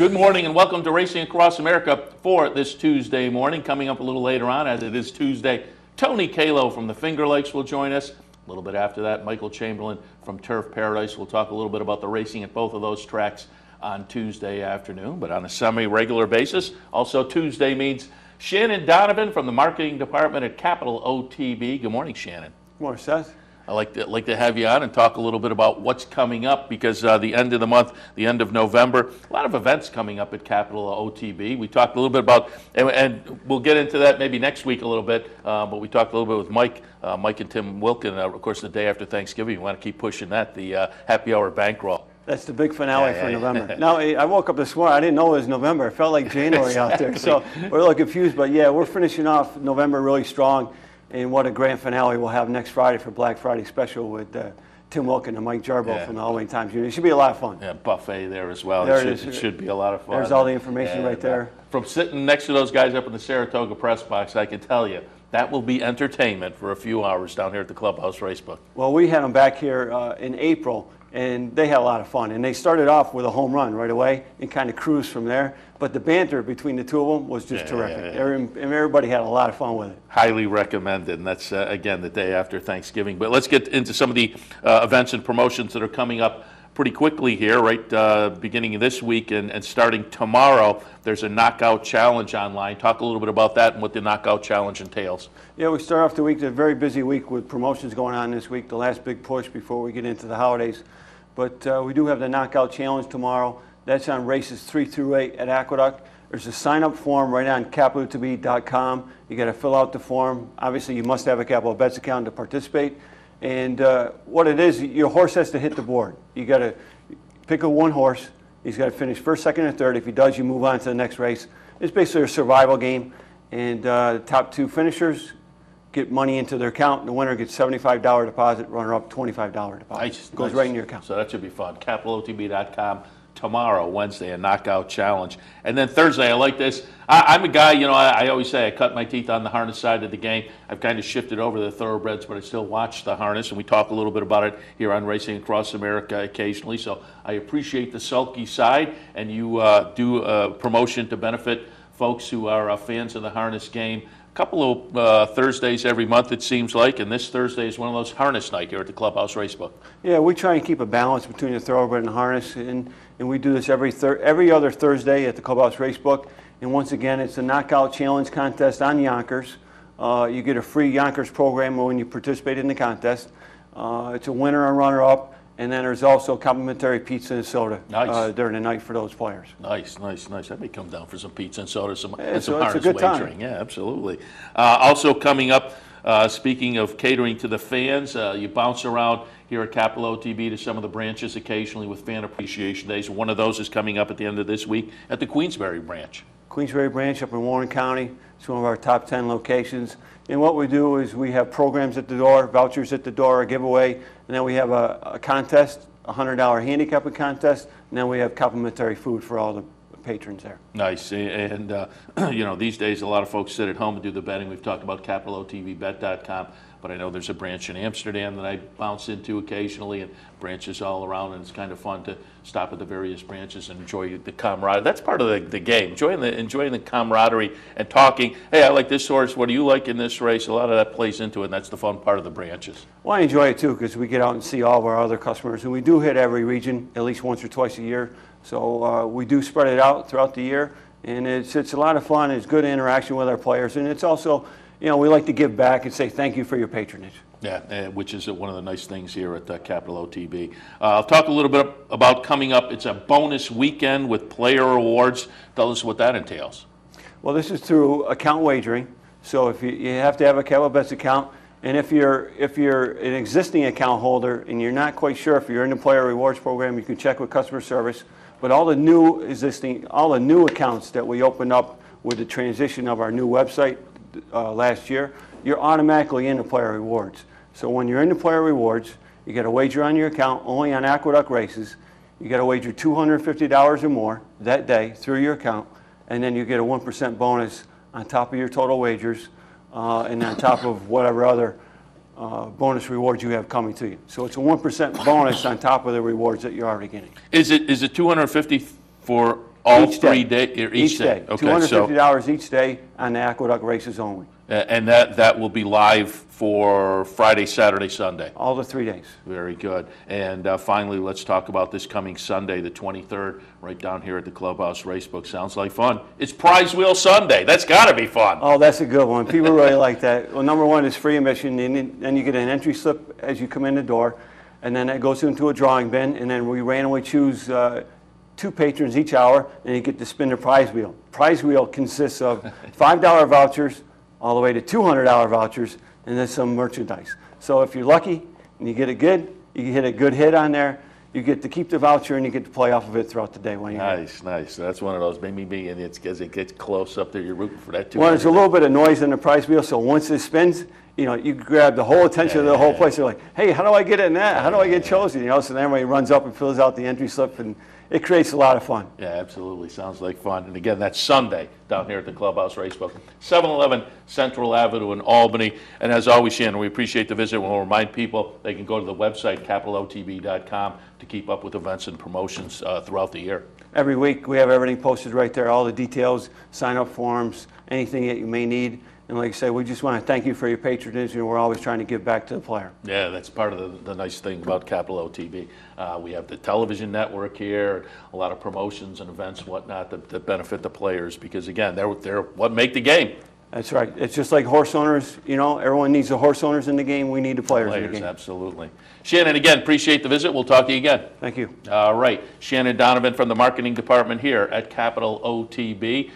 Good morning and welcome to Racing Across America for this Tuesday morning. Coming up a little later on, as it is Tuesday, Tony Kalo from the Finger Lakes will join us. A little bit after that, Michael Chamberlain from Turf Paradise will talk a little bit about the racing at both of those tracks on Tuesday afternoon. But on a semi-regular basis, also Tuesday means Shannon Donovan from the marketing department at Capital OTB. Good morning, Shannon. Good morning, Seth. I'd like to have you on and talk a little bit about what's coming up, because the end of the month, the end of November, a lot of events coming up at Capital OTB. We talked a little bit about, and we'll get into that maybe next week a little bit, but we talked a little bit with Mike and Tim Wilkin, of course, the day after Thanksgiving. We want to keep pushing that, the happy hour bankroll. That's the big finale for November. Now, I woke up this morning, I didn't know it was November. It felt like January out there, so we're a little confused. But yeah, we're finishing off November really strong. And what a grand finale we'll have next Friday for Black Friday special with Tim Wilkin and Mike Jarbo from the All-Wayne Times Union. It should be a lot of fun. Yeah, buffet there as well. It should be a lot of fun. There's all the information right there. From sitting next to those guys up in the Saratoga press box, I can tell you, that will be entertainment for a few hours down here at the Clubhouse Racebook. Well, we had them back here in April, and they had a lot of fun. And they started off with a home run right away and kind of cruised from there. But the banter between the two of them was just terrific. And everybody had a lot of fun with it. Highly recommended, and that's, again, the day after Thanksgiving. But let's get into some of the events and promotions that are coming up pretty quickly here, right beginning of this week and starting tomorrow. There's a Knockout Challenge online. Talk a little bit about that and what the Knockout Challenge entails. Yeah, we start off the week, a very busy week with promotions going on this week, the last big push before we get into the holidays. But we do have the Knockout Challenge tomorrow. That's on races 3 through 8 at Aqueduct. There's a sign-up form right on capitalotb.com. You got to fill out the form. Obviously, you must have a Capital Bets account to participate. And what it is, your horse has to hit the board. You got to pick one horse. He's got to finish first, second, and third. If he does, you move on to the next race. It's basically a survival game. And the top two finishers get money into their account. The winner gets $75 deposit, runner-up $25 deposit. Nice. Goes right in your account. So that should be fun. capitalotb.com. Tomorrow, Wednesday, a Knockout Challenge. And then Thursday, I like this. I'm a guy, I always say I cut my teeth on the harness side of the game. I've kind of shifted over to the thoroughbreds, but I still watch the harness, and we talk a little bit about it here on Racing Across America occasionally. So I appreciate the sulky side, and you do a promotion to benefit folks who are fans of the harness game. A couple of Thursdays every month, it seems like, and this Thursday is one of those harness night here at the Clubhouse Racebook. Yeah, we try and keep a balance between the thoroughbred and the harness, and we do this every other Thursday at the Clubhouse Racebook. And once again, it's a Knockout Challenge contest on Yonkers. You get a free Yonkers program when you participate in the contest. It's a winner and runner-up. And then there's also complimentary pizza and soda during the night for those players. Nice. I may come down for some pizza and soda and some harness wagering. Time. Yeah, absolutely. Also coming up, speaking of catering to the fans, you bounce around here at Capital OTB to some of the branches occasionally with Fan Appreciation Days. One of those is coming up at the end of this week at the Queensbury branch. Queensbury branch up in Warren County. It's one of our top 10 locations. And what we do is we have programs at the door, vouchers at the door, a giveaway, and then we have a contest, a $100 handicapping contest, and then we have complimentary food for all the patrons there. Nice. And these days a lot of folks sit at home and do the betting. We've talked about capitalotbbet.com, but I know there's a branch in Amsterdam that I bounce into occasionally, and branches all around, and it's kind of fun to stop at the various branches and enjoy the camaraderie. That's part of the game, enjoying the camaraderie and talking. Hey, I like this horse. What do you like in this race? A lot of that plays into it, and that's the fun part of the branches. Well, I enjoy it too, because we get out and see all of our other customers, and we do hit every region at least once or twice a year. So we do spread it out throughout the year, and it's a lot of fun. It's good interaction with our players, and it's also, we like to give back and say thank you for your patronage. Yeah, which is one of the nice things here at Capital OTB. I'll talk a little bit about coming up. It's a bonus weekend with player awards. Tell us what that entails. Well, this is through account wagering. So if you have to have a Capital Bets account, and if you're an existing account holder and you're not quite sure if you're in the player rewards program, you can check with customer service. But all the new accounts that we opened up with the transition of our new website last year, you're automatically in the player rewards. So when you're in the player rewards, you got to wager on your account only on Aqueduct races. You got to wager $250 or more that day through your account, and then you get a 1% bonus on top of your total wagers, and on top of whatever other bonus rewards you have coming to you. So it's a 1% bonus on top of the rewards that you're already getting. Is it $250 for All Each day. 3 days? Each day. Okay, $250 each day on the Aqueduct races only. and that will be live for Friday, Saturday, Sunday. All the 3 days. Very good. And finally, let's talk about this coming Sunday, the 23rd, right down here at the Clubhouse Racebook. Sounds like fun. It's Prize Wheel Sunday. That's got to be fun. Oh, that's a good one. People really like that. Well, number one is free admission, and then you get an entry slip as you come in the door, and then it goes into a drawing bin, and then we randomly choose 2 patrons each hour, and you get to spin the prize wheel. Prize wheel consists of $5 vouchers all the way to $200 vouchers, and then some merchandise. So if you're lucky and you get it good, you hit a good hit on there, you get to keep the voucher and you get to play off of it throughout the day when you're here. Nice. That's one of those, maybe, and it's as it gets close up there, you're rooting for that too. Well, there's a little bit of noise in the prize wheel, so once it spins, you grab the whole attention of the whole place. You're like, hey, how do I get in that? How do I get chosen? So then everybody runs up and fills out the entry slip, and it creates a lot of fun. Yeah, absolutely. Sounds like fun. And again, that's Sunday down here at the Clubhouse Racebook, 711 Central Avenue in Albany. And as always, Shannon, we appreciate the visit. We'll remind people they can go to the website, capitalotb.com, to keep up with events and promotions throughout the year. Every week, we have everything posted right there, all the details, sign-up forms, anything that you may need. And like I said, we just want to thank you for your patronage, and we're always trying to give back to the player. Yeah, that's part of the nice thing about Capital OTB. We have the television network here, a lot of promotions and events and whatnot that benefit the players because, again, they're what make the game. That's right. It's just like horse owners. Everyone needs the horse owners in the game. We need the players in the game. Absolutely. Shannon, again, appreciate the visit. We'll talk to you again. Thank you. All right. Shannon Donovan from the marketing department here at Capital OTB.